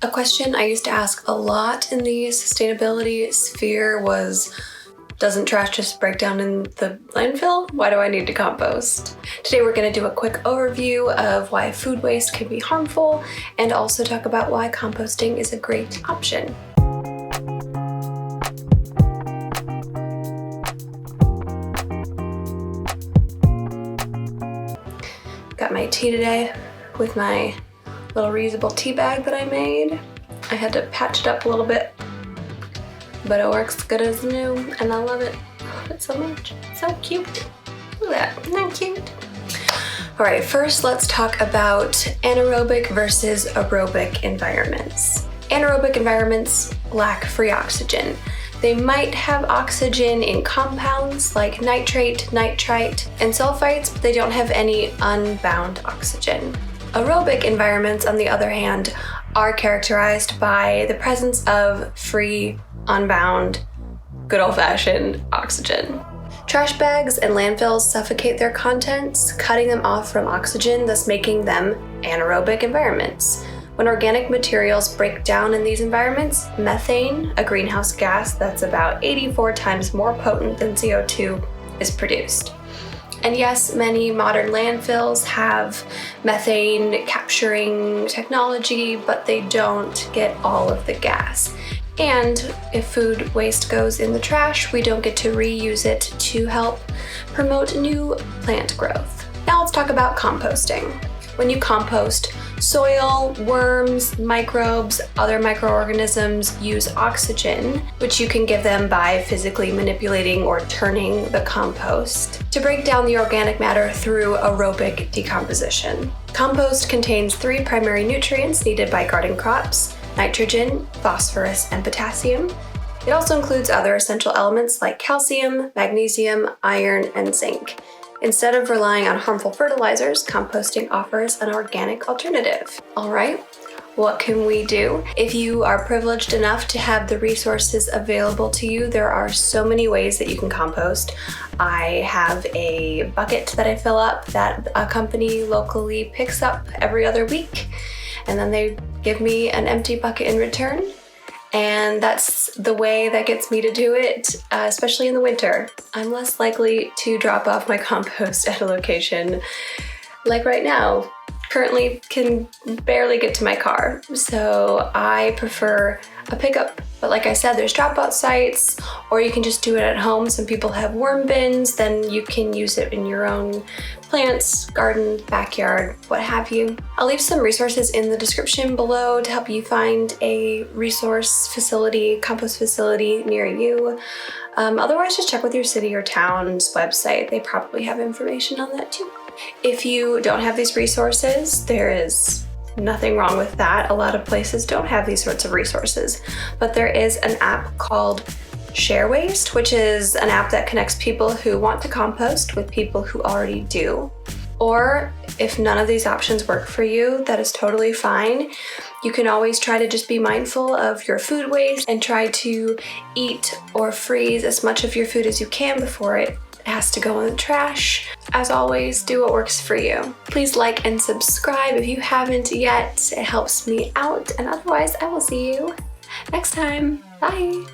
A question I used to ask a lot in the sustainability sphere was, doesn't trash just break down in the landfill? Why do I need to compost? Today we're going to do a quick overview of why food waste can be harmful and also talk about why composting is a great option. Got my tea today with my little reusable tea bag that I made. I had to patch it up a little bit, but it works good as new, and I love it. I love it so much. So cute. Look at that. Isn't that cute? All right, first let's talk about anaerobic versus aerobic environments. Anaerobic environments lack free oxygen. They might have oxygen in compounds like nitrate, nitrite, and sulfites, but they don't have any unbound oxygen. Aerobic environments, on the other hand, are characterized by the presence of free, unbound, good old-fashioned oxygen. Trash bags and landfills suffocate their contents, cutting them off from oxygen, thus making them anaerobic environments. When organic materials break down in these environments, methane, a greenhouse gas that's about 84 times more potent than CO2, is produced. And yes, many modern landfills have methane capturing technology, but they don't get all of the gas. And if food waste goes in the trash, we don't get to reuse it to help promote new plant growth. Now let's talk about composting. When you compost, soil, worms, microbes, other microorganisms use oxygen, which you can give them by physically manipulating or turning the compost, to break down the organic matter through aerobic decomposition. Compost contains 3 primary nutrients needed by garden crops: nitrogen, phosphorus, and potassium. It also includes other essential elements like calcium, magnesium, iron, and zinc. Instead of relying on harmful fertilizers, composting offers an organic alternative. All right, what can we do? If you are privileged enough to have the resources available to you, there are so many ways that you can compost. I have a bucket that I fill up that a company locally picks up every other week, and then they give me an empty bucket in return. And that's the way that gets me to do it, especially in the winter. I'm less likely to drop off my compost at a location like right now. Currently can barely get to my car, so I prefer a pickup. But like I said, there's drop-off sites, or you can just do it at home. Some people have worm bins, then you can use it in your own plants, garden, backyard, what have you. I'll leave some resources in the description below to help you find a resource facility, compost facility near you. Otherwise, just check with your city or town's website. They probably have information on that too. If you don't have these resources, there is nothing wrong with that. A lot of places don't have these sorts of resources, but there is an app called Share Waste, which is an app that connects people who want to compost with people who already do. Or if none of these options work for you, that is totally fine. You can always try to just be mindful of your food waste and try to eat or freeze as much of your food as you can before it has to go in the trash. As always, do what works for you. Please like and subscribe if you haven't yet. It helps me out, and otherwise I will see you next time. Bye.